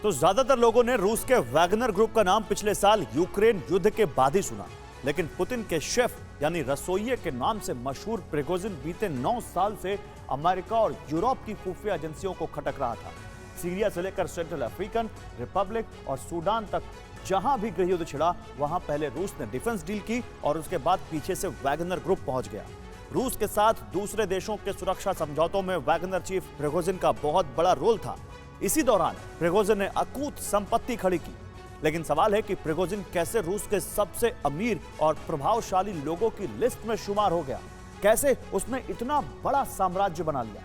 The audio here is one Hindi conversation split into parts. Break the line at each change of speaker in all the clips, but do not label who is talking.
तो ज्यादातर लोगों ने रूस के वैगनर ग्रुप का नाम पिछले साल यूक्रेन युद्ध के बाद ही सुना, लेकिन पुतिन के शेफ यानी रसोइये के नाम से मशहूर प्रिगोजिन बीते 9 साल से अमेरिका और यूरोप की खुफिया एजेंसियों को खटक रहा था। सीरिया से लेकर सेंट्रल अफ्रीकन रिपब्लिक और सूडान तक जहां भी गृह युद्ध छिड़ा, वहां पहले रूस ने डिफेंस डील की और उसके बाद पीछे से वैगनर ग्रुप पहुंच गया। रूस के साथ दूसरे देशों के सुरक्षा समझौतों में वैगनर चीफ प्रिगोजिन का बहुत बड़ा रोल था। इसी दौरान प्रिगोजिन ने अकूत संपत्ति खड़ी की, लेकिन सवाल है कि प्रिगोजिन कैसे रूस के सबसे अमीर और प्रभावशाली लोगों की लिस्ट में शुमार हो गया, कैसे उसने इतना बड़ा साम्राज्य बना लिया।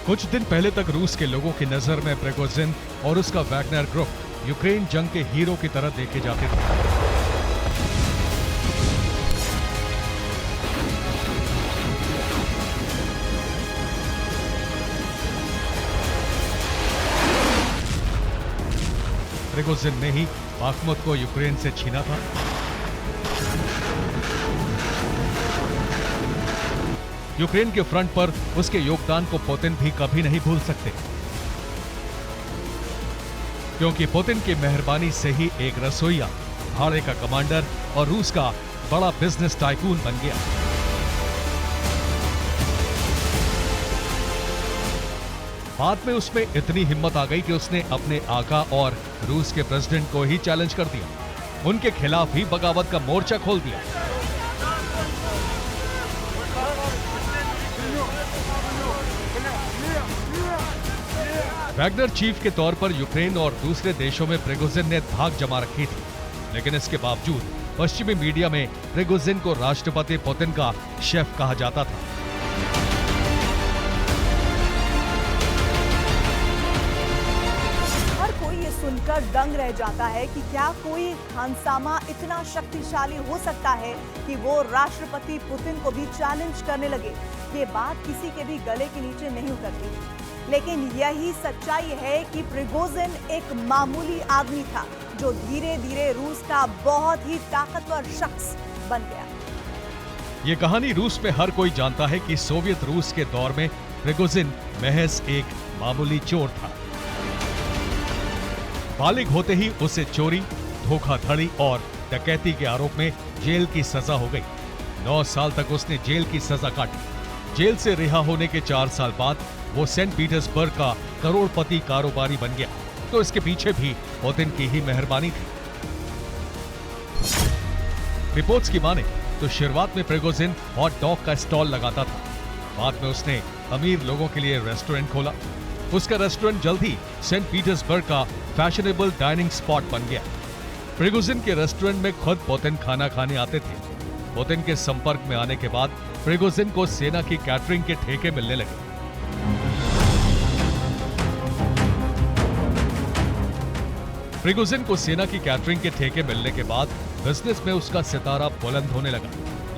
कुछ दिन पहले तक रूस के लोगों की नजर में प्रिगोजिन और उसका वैगनर ग्रुप यूक्रेन जंग के हीरो की तरह देखे जाते थे। प्रिगोजिन ने ही बाखमुत को यूक्रेन से छीना था। यूक्रेन के फ्रंट पर उसके योगदान को पुतिन भी कभी नहीं भूल सकते, क्योंकि पुतिन की मेहरबानी से ही एक रसोइया भाड़े का कमांडर और रूस का बड़ा बिजनेस टाइकून बन गया। बाद में उसमें इतनी हिम्मत आ गई कि उसने अपने आका और रूस के प्रेसिडेंट को ही चैलेंज कर दिया, उनके खिलाफ ही बगावत का मोर्चा खोल दिया। वैगनर चीफ के तौर पर यूक्रेन और दूसरे देशों में प्रिगोजिन ने धाक जमा रखी थी, लेकिन इसके बावजूद पश्चिमी मीडिया में प्रिगोजिन को राष्ट्रपति पुतिन का शेफ कहा जाता था।
हर कोई ये सुनकर दंग रह जाता है कि क्या कोई खानसामा इतना शक्तिशाली हो सकता है कि वो राष्ट्रपति पुतिन को भी चैलेंज करने लगे। ये बात किसी के भी गले के नीचे नहीं उतरती, लेकिन यही सच्चाई है कि प्रिगोजिन एक मामूली आदमी था जो धीरे धीरे रूस का बहुत ही ताकतवर शख्स बन गया।
ये कहानी रूस में हर कोई जानता है कि सोवियत रूस के दौर में प्रिगोजिन महज एक मामूली चोर था। बालिग होते ही उसे चोरी, धोखाधड़ी और डकैती के आरोप में जेल की सजा हो गई। 9 साल तक उसने जेल की सजा काटी। जेल से रिहा होने के 4 साल बाद वो सेंट पीटर्सबर्ग का करोड़पति कारोबारी बन गया, तो इसके पीछे भी पुतिन की ही मेहरबानी थी। रिपोर्ट्स की माने तो शुरुआत में प्रिगोजिन हॉट डॉग का स्टॉल लगाता था। बाद में उसने अमीर लोगों के लिए रेस्टोरेंट खोला। उसका रेस्टोरेंट जल्द ही सेंट पीटर्सबर्ग का फैशनेबल डाइनिंग स्पॉट बन गया। प्रिगोजिन के रेस्टोरेंट में खुद पुतिन खाना खाने आते थे। पुतिन के संपर्क में आने के बाद प्रिगोजिन को सेना की कैटरिंग के ठेके मिलने लगे। प्रिगोजिन को सेना की कैटरिंग के ठेके मिलने के बाद बिजनेस में उसका सितारा बुलंद होने लगा।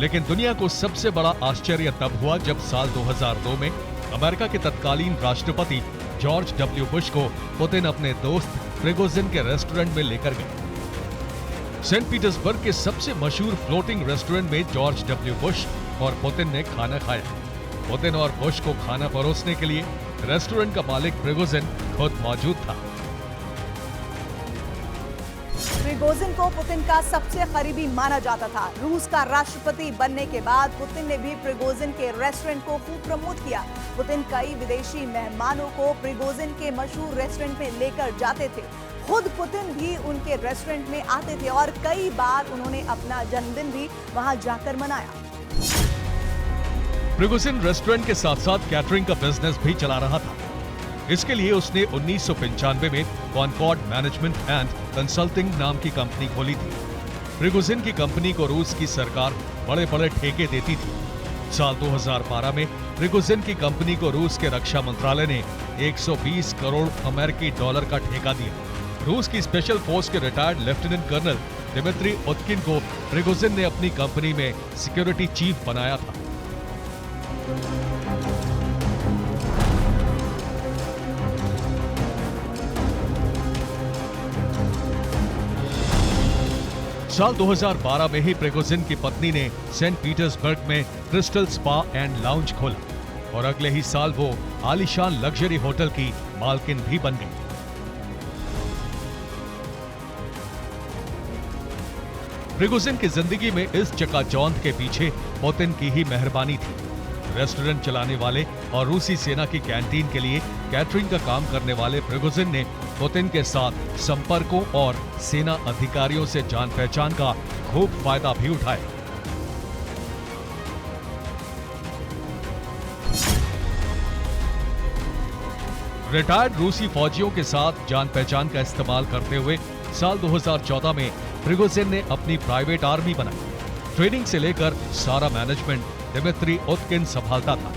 लेकिन दुनिया को सबसे बड़ा आश्चर्य तब हुआ जब साल 2002 में अमेरिका के तत्कालीन राष्ट्रपति जॉर्ज डब्ल्यू बुश को पुतिन अपने दोस्त प्रिगोजिन के रेस्टोरेंट में लेकर गए। सेंट पीटर्सबर्ग के सबसे मशहूर फ्लोटिंग रेस्टोरेंट में जॉर्ज डब्ल्यू बुश और पुतिन ने खाना खाया। पुतिन और बुश को खाना परोसने के लिए रेस्टोरेंट का मालिक प्रिगोजिन खुद मौजूद था।
प्रिगोजिन को पुतिन का सबसे करीबी माना जाता था। रूस का राष्ट्रपति बनने के बाद पुतिन ने भी प्रिगोजिन के रेस्टोरेंट को खूब प्रमोट किया। पुतिन कई विदेशी मेहमानों को प्रिगोजिन के मशहूर रेस्टोरेंट में लेकर जाते थे। खुद पुतिन भी उनके रेस्टोरेंट में आते थे और कई बार उन्होंने अपना जन्मदिन भी वहां जाकर मनाया।
प्रिगोजिन रेस्टोरेंट के साथ साथ कैटरिंग का बिजनेस भी चला रहा था। इसके लिए उसने 1995 में कॉनकॉर्ड मैनेजमेंट एंड कंसल्टिंग नाम की कंपनी खोली थी। प्रिगोजिन की कंपनी को रूस की सरकार बड़े बड़े ठेके देती थी। साल 2012 में प्रिगोजिन की कंपनी को रूस के रक्षा मंत्रालय ने 120 करोड़ अमेरिकी डॉलर का ठेका दिया। रूस की स्पेशल फोर्स के रिटायर्ड लेफ्टिनेंट कर्नल दिमित्री उतकिन को प्रिगोजिन ने अपनी कंपनी में सिक्योरिटी चीफ बनाया था। साल 2012 में ही प्रिगोजिन की पत्नी ने सेंट पीटर्सबर्ग में क्रिस्टल स्पा एंड लाउंज खोला और अगले ही साल वो आलीशान लग्जरी होटल की मालकिन भी बन गई। प्रिगोजिन की जिंदगी में इस चकाचौंध के पीछे पुतिन की ही मेहरबानी थी। रेस्टोरेंट चलाने वाले और रूसी सेना की कैंटीन के लिए कैटरिंग का काम करने वाले प्रिगोजिन ने पुतिन के साथ संपर्कों और सेना अधिकारियों से जान पहचान का खूब फायदा भी उठाया। रिटायर्ड रूसी फौजियों के साथ जान पहचान का इस्तेमाल करते हुए साल 2014 में प्रिगोजिन ने अपनी प्राइवेट आर्मी बनाई। ट्रेनिंग से लेकर सारा मैनेजमेंट दिमित्री उतकिन संभालता था।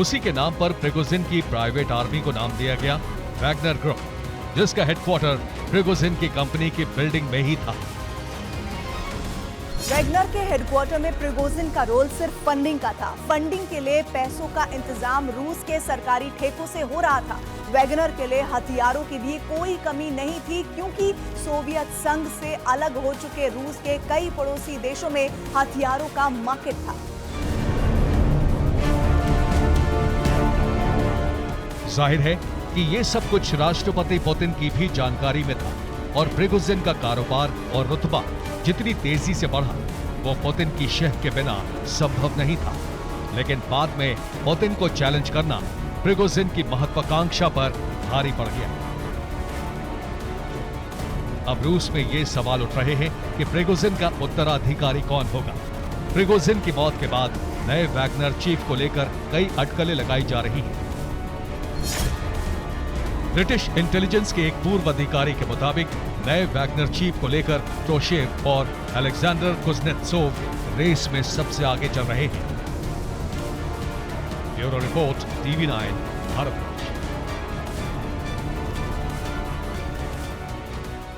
उसी के नाम पर प्रिगोजिन की प्राइवेट आर्मी को नाम दिया गया वैगनर ग्रुप, जिसका हेडक्वार्टर प्रिगोजिन की कंपनी की बिल्डिंग में ही था।
वैगनर के हेडक्वार्टर में प्रिगोजिन का रोल सिर्फ फंडिंग का था। फंडिंग के लिए पैसों का इंतजाम रूस के सरकारी ठेकों से हो रहा था। वैगनर के लिए हथियारों की भी कोई कमी नहीं थी, क्योंकि सोवियत संघ से अलग हो चुके रूस के कई पड़ोसी देशों में हथियारों का मार्केट था।
जाहिर है कि ये सब कुछ राष्ट्रपति पुतिन की भी जानकारी में था और प्रिगोजिन का कारोबार और रुतबा जितनी तेजी से बढ़ा वो पुतिन की शह के बिना संभव नहीं था। लेकिन बाद में पुतिन को चैलेंज करना प्रिगोजिन की महत्वाकांक्षा पर भारी पड़ गया। अब रूस में ये सवाल उठ रहे हैं कि प्रिगोजिन का उत्तराधिकारी कौन होगा। प्रिगोजिन की मौत के बाद नए वैगनर चीफ को लेकर कई अटकलें लगाई जा रही हैं। ब्रिटिश इंटेलिजेंस के एक पूर्व अधिकारी के मुताबिक नए वैगनर चीफ को लेकर ट्रोशेव और अलेक्जेंडर कुज़नेत्सोव रेस में सबसे आगे चल रहे हैं। Bureau report, TV9 Bharat.